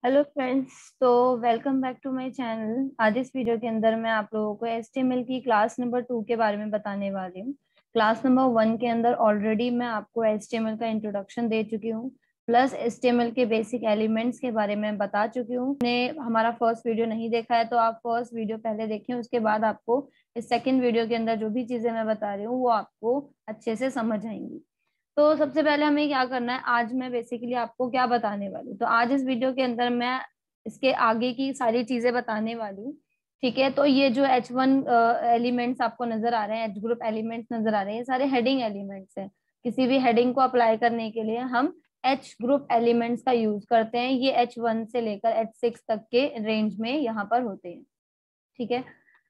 Hello friends, तो welcome back to my channel. आज इस वीडियो के अंदर मैं आप लोगों को HTML की क्लास नंबर 2 के बारे में बताने वाली हूँ। क्लास नंबर 1 के अंदर ऑलरेडी मैं आपको HTML का इंट्रोडक्शन दे चुकी हूँ, प्लस HTML के बेसिक एलिमेंट्स के बारे में बता चुकी हूँ। ने हमारा फर्स्ट वीडियो नहीं देखा है तो आप फर्स्ट वीडियो पहले देखें, उसके बाद आपको इस सेकेंड वीडियो के अंदर जो भी चीजें मैं बता रही हूँ वो आपको अच्छे से समझ आएंगी। तो सबसे पहले हमें क्या करना है, आज मैं बेसिकली आपको क्या बताने वाली हूँ। तो आज इस वीडियो के अंदर मैं इसके आगे की सारी चीजें बताने वाली हूँ। ठीक है, तो ये जो H1 एलिमेंट्स आपको नजर आ रहे हैं, H ग्रुप एलिमेंट्स नजर आ रहे हैं, ये सारे हेडिंग एलिमेंट्स हैं। किसी भी हेडिंग को अप्लाई करने के लिए हम H ग्रुप एलिमेंट्स का यूज करते हैं। ये H1 से लेकर H6 तक के रेंज में यहाँ पर होते हैं। ठीक है,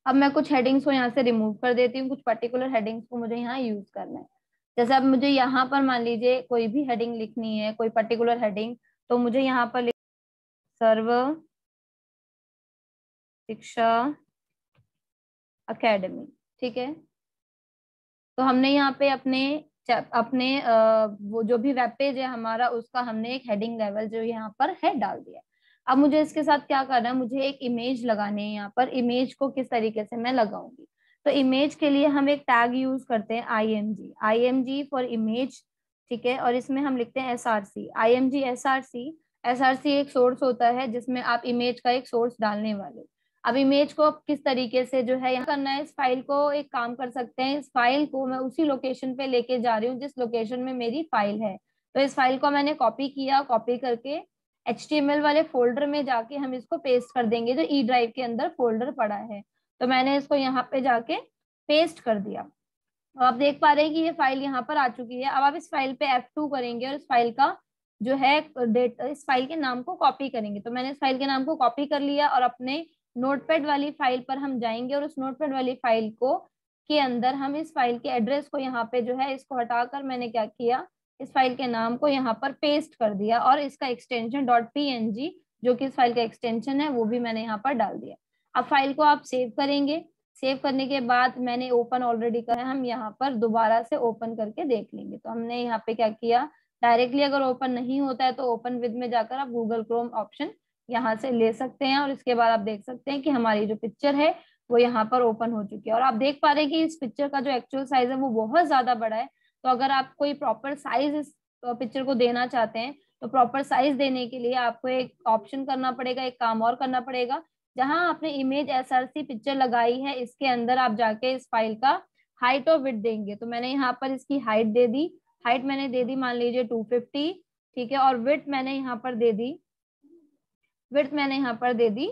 अब मैं कुछ हेडिंग्स को यहाँ से रिमूव कर देती हूँ। कुछ पर्टिकुलर हेडिंग्स को मुझे यहाँ यूज करना है। जैसे अब मुझे यहाँ पर मान लीजिए कोई भी हेडिंग लिखनी है, कोई पर्टिकुलर हेडिंग, तो मुझे यहाँ पर सर्व शिक्षा एकेडमी। ठीक है, तो हमने यहाँ पे अपने वो जो भी वेब पेज है हमारा, उसका हमने एक हेडिंग लेवल जो यहाँ पर है डाल दिया। अब मुझे इसके साथ क्या करना है, मुझे एक इमेज लगानी है। यहाँ पर इमेज को किस तरीके से मैं लगाऊंगी, तो इमेज के लिए हम एक टैग यूज करते हैं IMG फॉर इमेज। ठीक है, और इसमें हम लिखते हैं SRC, IMG SRC। SRC एक सोर्स होता है जिसमें आप इमेज का एक सोर्स डालने वाले हो। अब इमेज को किस तरीके से जो है यहाँ करना है, इस फाइल को एक काम कर सकते हैं, इस फाइल को मैं उसी लोकेशन पे लेके जा रही हूँ जिस लोकेशन में मेरी फाइल है। तो इस फाइल को मैंने कॉपी किया, कॉपी करके HTML वाले फोल्डर में जाके हम इसको पेस्ट कर देंगे जो ई ड्राइव के अंदर फोल्डर पड़ा है। तो मैंने इसको यहाँ पे जाके पेस्ट कर दिया। तो आप देख पा रहे हैं कि ये फाइल यहाँ पर आ चुकी है। अब आप इस फाइल पे F2 करेंगे और इस फाइल का जो है डेट, इस फाइल के नाम को कॉपी करेंगे। तो मैंने इस फाइल के नाम को कॉपी कर लिया और अपने नोटपैड वाली फाइल पर हम जाएंगे और उस नोटपैड वाली फाइल को के अंदर हम इस फाइल के एड्रेस को यहाँ पे जो है इसको हटाकर मैंने क्या किया, इस फाइल के नाम को यहाँ पर पेस्ट कर दिया और इसका एक्सटेंशन .png जो कि इस फाइल का एक्सटेंशन है वो भी मैंने यहाँ पर डाल दिया। अब फाइल को आप सेव करेंगे। सेव करने के बाद मैंने ओपन ऑलरेडी करा है, हम यहाँ पर दोबारा से ओपन करके देख लेंगे। तो हमने यहाँ पे क्या किया, डायरेक्टली अगर ओपन नहीं होता है तो ओपन विद में जाकर आप गूगल क्रोम ऑप्शन यहाँ से ले सकते हैं और इसके बाद आप देख सकते हैं कि हमारी जो पिक्चर है वो यहाँ पर ओपन हो चुकी है। और आप देख पा रहे हैं कि इस पिक्चर का जो एक्चुअल साइज है वो बहुत ज्यादा बड़ा है। तो अगर आप कोई प्रॉपर साइज इस पिक्चर को देना चाहते हैं तो प्रॉपर साइज देने के लिए आपको एक ऑप्शन करना पड़ेगा, एक काम और करना पड़ेगा। जहां आपने इमेज SRC पिक्चर लगाई है इसके अंदर आप जाके इस फाइल का हाइट और विड्थ देंगे। तो मैंने यहाँ पर इसकी हाइट दे दी, हाइट मैंने दे दी मान लीजिए 250। ठीक है, और विड्थ मैंने यहाँ पर दे दी, विड्थ मैंने यहाँ पर दे दी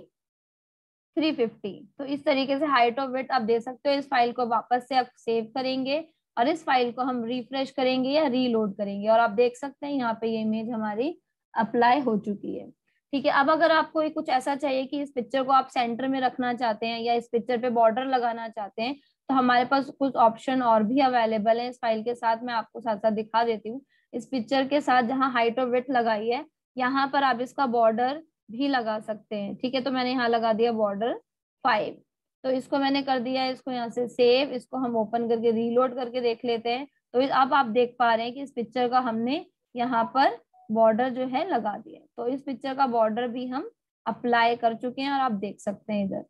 350। तो इस तरीके से हाइट और विड्थ आप दे सकते हो। इस फाइल को वापस से आप सेव करेंगे और इस फाइल को हम रिफ्रेश करेंगे या रीलोड करेंगे और आप देख सकते हैं यहाँ पे ये इमेज हमारी अप्लाई हो चुकी है। ठीक है, अब अगर आपको कुछ ऐसा चाहिए कि इस पिक्चर को आप सेंटर में रखना चाहते हैं या इस पिक्चर पे बॉर्डर लगाना चाहते हैं तो हमारे पास कुछ ऑप्शन और भी अवेलेबल है इस फाइल के साथ। मैं आपको साथ साथ दिखा देती हूँ। इस पिक्चर के साथ जहाँ हाइट और विड्थ लगाई है यहाँ पर आप इसका बॉर्डर भी लगा सकते हैं। ठीक है, तो मैंने यहाँ लगा दिया बॉर्डर 5। तो इसको मैंने कर दिया, इसको यहाँ से सेव, इसको हम ओपन करके रीलोड करके देख लेते हैं। तो अब आप देख पा रहे हैं कि इस पिक्चर का हमने यहाँ पर बॉर्डर जो है लगा दिया। तो इस पिक्चर का बॉर्डर भी हम अप्लाई कर चुके हैं और आप देख सकते हैं इधर।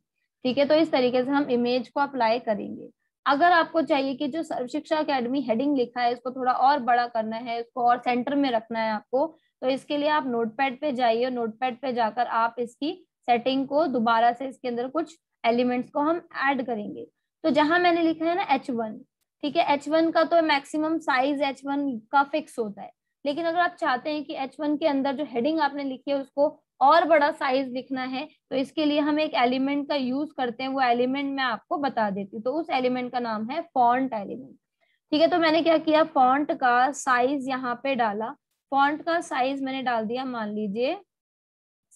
ठीक है, तो इस तरीके से हम इमेज को अप्लाई करेंगे। अगर आपको चाहिए कि जो सर्व शिक्षा अकेडमी हेडिंग लिखा है इसको थोड़ा और बड़ा करना है, इसको और सेंटर में रखना है आपको, तो इसके लिए आप नोटपैड पे जाइए। नोटपैड पे जाकर आप इसकी सेटिंग को दोबारा से इसके अंदर कुछ एलिमेंट्स को हम ऐड करेंगे। तो जहां मैंने लिखा है ना H1, ठीक है, H1 का तो मैक्सिमम साइज H1 का फिक्स होता है। लेकिन अगर आप चाहते हैं कि H1 के अंदर जो हेडिंग आपने लिखी है उसको और बड़ा साइज लिखना है तो इसके लिए हम एक एलिमेंट का यूज करते हैं। वो एलिमेंट मैं आपको बता देती हूँ। तो उस एलिमेंट का नाम है फॉन्ट एलिमेंट। ठीक है, तो मैंने क्या किया, फॉन्ट का साइज यहाँ पे डाला। फॉन्ट का साइज मैंने डाल दिया मान लीजिए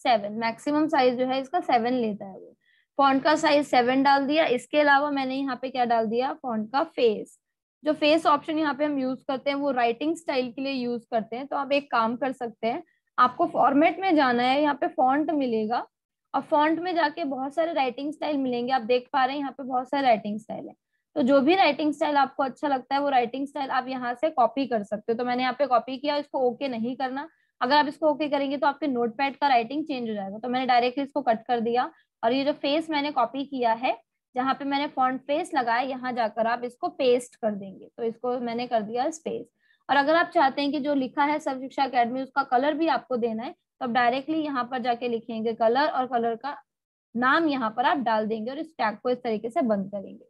7, मैक्सिमम साइज जो है इसका 7 लेता है वो। फॉन्ट का साइज 7 डाल दिया। इसके अलावा मैंने यहाँ पे क्या डाल दिया, फॉन्ट का फेस। जो फेस ऑप्शन यहाँ पे हम यूज करते हैं वो राइटिंग स्टाइल के लिए यूज करते हैं। तो आप एक काम कर सकते हैं, आपको फॉर्मेट में जाना है, यहाँ पे फॉन्ट मिलेगा और फॉन्ट में जाके बहुत सारे राइटिंग स्टाइल मिलेंगे। आप देख पा रहे हैं यहाँ पे बहुत सारे राइटिंग स्टाइल है। तो जो भी राइटिंग स्टाइल आपको अच्छा लगता है वो राइटिंग स्टाइल आप यहाँ से कॉपी कर सकते हो। तो मैंने यहाँ पे कॉपी किया, इसको ओके नहीं करना, अगर आप इसको ओके करेंगे तो आपके नोटपैड का राइटिंग चेंज हो जाएगा। तो मैंने डायरेक्टली इसको कट कर दिया और ये जो फेस मैंने कॉपी किया है, जहाँ पे मैंने फॉन्ट फेस लगाया, यहाँ जाकर आप इसको पेस्ट कर देंगे। तो इसको मैंने कर दिया स्पेस। और अगर आप चाहते हैं कि जो लिखा है सर्व शिक्षा अकेडमी उसका कलर भी आपको देना है, तो आप डायरेक्टली यहाँ पर जाके लिखेंगे कलर और कलर का नाम यहाँ पर आप डाल देंगे और इस टैग को इस तरीके से बंद करेंगे।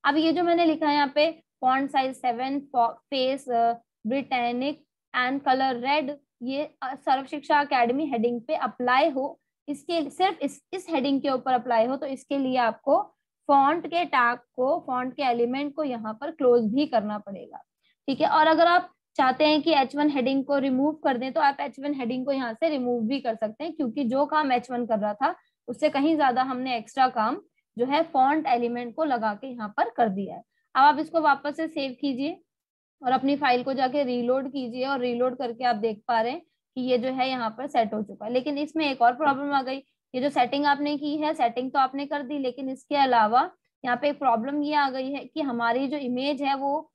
अब ये जो मैंने लिखा है यहाँ पे font size 7, face Britannic and colour red, ये सर्व शिक्षा अकेडमी हेडिंग पे अप्लाई हो, इसके सिर्फ इस हेडिंग के ऊपर अप्लाई हो, तो इसके लिए आपको फॉन्ट के टैग को, फॉन्ट के एलिमेंट को यहाँ पर क्लोज भी करना पड़ेगा। ठीक है। और अगर आप चाहते हैं कि H1 हेडिंग को रिमूव कर दें तो आप H1 हेडिंग को यहाँ से रिमूव भी कर सकते हैं, क्योंकि जो काम H1 कर रहा था उससे कहीं ज्यादा हमने एक्स्ट्रा काम जो है फॉन्ट एलिमेंट को लगा के यहाँ पर कर दिया है। अब आप इसको वापस से सेव कीजिए और अपनी फाइल को जाके रीलोड कीजिए और रीलोड करके आप देख पा रहे हैं कि ये जो है यहाँ पर सेट हो चुका है। लेकिन इसमें एक और प्रॉब्लम आ गई। ये जो सेटिंग आपने की है, सेटिंग तो आपने कर दी, लेकिन इसके अलावा यहाँ पे एक प्रॉब्लम ये आ गई है कि हमारी जो इमेज है वो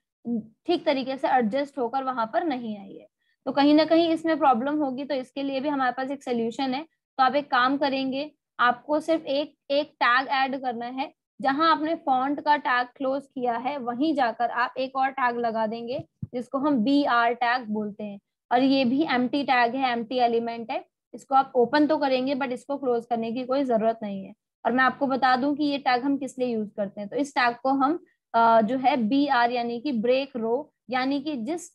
ठीक तरीके से एडजस्ट होकर वहां पर नहीं आई है। तो कहीं ना कहीं इसमें प्रॉब्लम होगी, तो इसके लिए भी हमारे पास एक सोल्यूशन है। तो आप एक काम करेंगे, आपको सिर्फ एक टैग ऐड करना है। जहां आपने फॉन्ट का टैग क्लोज किया है वहीं जाकर आप एक और टैग लगा देंगे जिसको हम BR टैग बोलते हैं। और ये भी एम्प्टी टैग है, एम्प्टी एलिमेंट है। इसको आप ओपन तो करेंगे बट इसको क्लोज करने की कोई जरूरत नहीं है। और मैं आपको बता दूं कि ये टैग हम किस लिए यूज करते हैं। तो इस टैग को हम जो है BR यानी कि ब्रेक रो, यानी कि जिस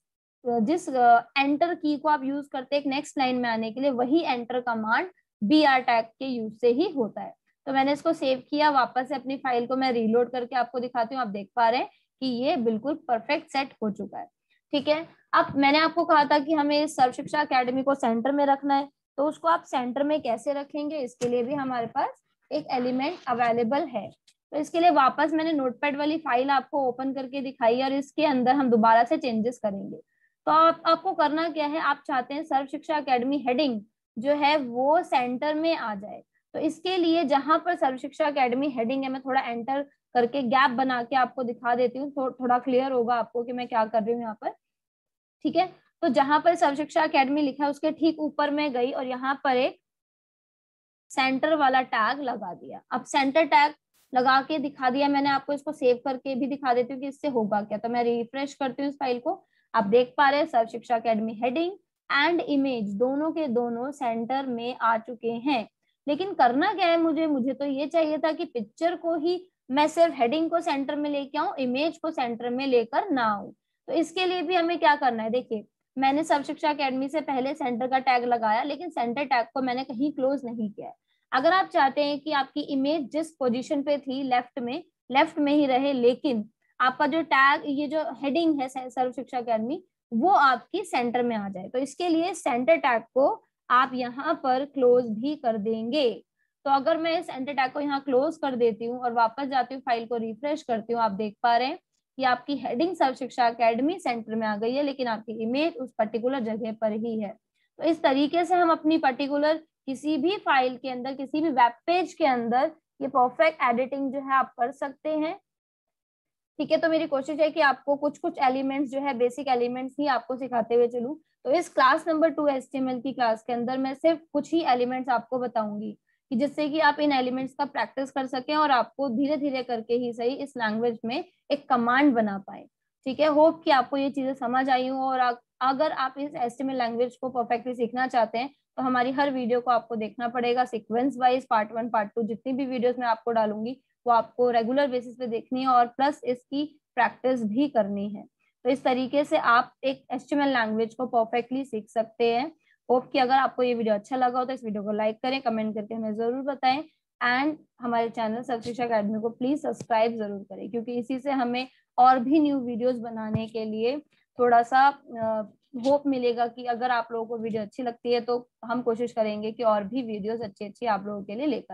जिस एंटर की को आप यूज करते हैं एक नेक्स्ट लाइन में आने के लिए, वही एंटर कमांड BR टैग के यूज से ही होता है। तो मैंने इसको सेव किया, वापस से अपनी फाइल को मैं रीलोड करके आपको दिखाती हूँ। आप देख पा रहे हैं कि ये बिल्कुल परफेक्ट सेट हो चुका है। ठीक है। अब मैंने आपको कहा था कि हमें इस सर्व शिक्षा अकेडमी को सेंटर में रखना है, तो उसको आप सेंटर में कैसे रखेंगे, इसके लिए भी हमारे पास एक एलिमेंट अवेलेबल है। तो इसके लिए वापस मैंने नोटपैड वाली फाइल आपको ओपन करके दिखाई और इसके अंदर हम दोबारा से चेंजेस करेंगे। तो आपको करना क्या है, आप चाहते हैं सर्व शिक्षा अकेडमी हेडिंग जो है वो सेंटर में आ जाए। तो इसके लिए जहां पर सर्व शिक्षा अकेडमी हेडिंग है, मैं थोड़ा एंटर करके गैप बना के आपको दिखा देती हूँ, थोड़ा क्लियर होगा आपको कि मैं क्या कर रही हूँ यहाँ पर। ठीक है। तो जहां पर सर्व शिक्षा अकेडमी लिखा है उसके ठीक ऊपर में गई और यहाँ पर एक सेंटर वाला टैग लगा दिया। अब सेंटर टैग लगा के दिखा दिया मैंने आपको, इसको सेव करके भी दिखा देती हूँ कि इससे होगा क्या। तो मैं रिफ्रेश करती हूँ इस फाइल को। आप देख पा रहे हैं सर्व शिक्षा अकेडमी हेडिंग एंड इमेज दोनों के दोनों सेंटर में आ चुके हैं। लेकिन करना क्या है, मुझे तो ये चाहिए था कि पिक्चर को ही मैं सिर्फ हेडिंग को सेंटर में लेके आऊं, इमेज को सेंटर में लेकर ना आऊं। तो इसके लिए भी हमें क्या करना है, देखिए मैंने सर्व शिक्षा अकेडमी से पहले सेंटर का टैग लगाया, लेकिन सेंटर टैग को मैंने कहीं क्लोज नहीं किया है। अगर आप चाहते हैं कि आपकी इमेज जिस पोजीशन पे थी लेफ्ट में ही रहे, लेकिन आपका जो टैग, ये जो हेडिंग है सर्व शिक्षा अकेडमी, वो आपकी सेंटर में आ जाए, तो इसके लिए सेंटर टैग को आप यहाँ पर क्लोज भी कर देंगे। तो अगर मैं सेंटर टैग को यहाँ क्लोज कर देती हूँ और वापस जाती हूँ, फाइल को रिफ्रेश करती हूँ, आप देख पा रहे हैं कि आपकी हेडिंग सर्व शिक्षा अकेडमी सेंटर में आ गई है, लेकिन आपकी इमेज उस पर्टिकुलर जगह पर ही है। तो इस तरीके से हम अपनी पर्टिकुलर किसी भी फाइल के अंदर, किसी भी वेब पेज के अंदर ये परफेक्ट एडिटिंग जो है आप कर सकते हैं। ठीक है। तो मेरी कोशिश है कि आपको कुछ कुछ एलिमेंट्स जो है, बेसिक एलिमेंट्स ही आपको सिखाते हुए चलूं। तो इस क्लास नंबर 2 HTML की क्लास के अंदर मैं सिर्फ कुछ ही एलिमेंट्स आपको बताऊंगी कि जिससे कि आप इन एलिमेंट्स का प्रैक्टिस कर सकें और आपको धीरे धीरे करके ही सही इस लैंग्वेज में एक कमांड बना पाए। ठीक है। होप कि आपको ये चीजें समझ आई हो। और अगर आप इस HTML लैंग्वेज को परफेक्टली सीखना चाहते हैं तो हमारी हर वीडियो को आपको देखना पड़ेगा सीक्वेंस वाइज, पार्ट 1 पार्ट 2, जितनी भी वीडियोस मैं आपको डालूंगी वो आपको रेगुलर बेसिस पे देखनी है और प्लस इसकी प्रैक्टिस भी करनी है। तो इस तरीके से आप एक HTML लैंग्वेज को परफेक्टली सीख सकते हैं। होप कि अगर आपको ये वीडियो अच्छा लगा हो तो इस वीडियो को लाइक करें, कमेंट करके हमें जरूर बताएं एंड हमारे चैनल सर्व शिक्षा अकेडमी को प्लीज सब्सक्राइब जरूर करें, क्योंकि इसी से हमें और भी न्यू वीडियोस बनाने के लिए थोड़ा सा होप मिलेगा कि अगर आप लोगों को वीडियो अच्छी लगती है तो हम कोशिश करेंगे कि और भी वीडियोस अच्छी अच्छी आप लोगों के लिए लेकर आए।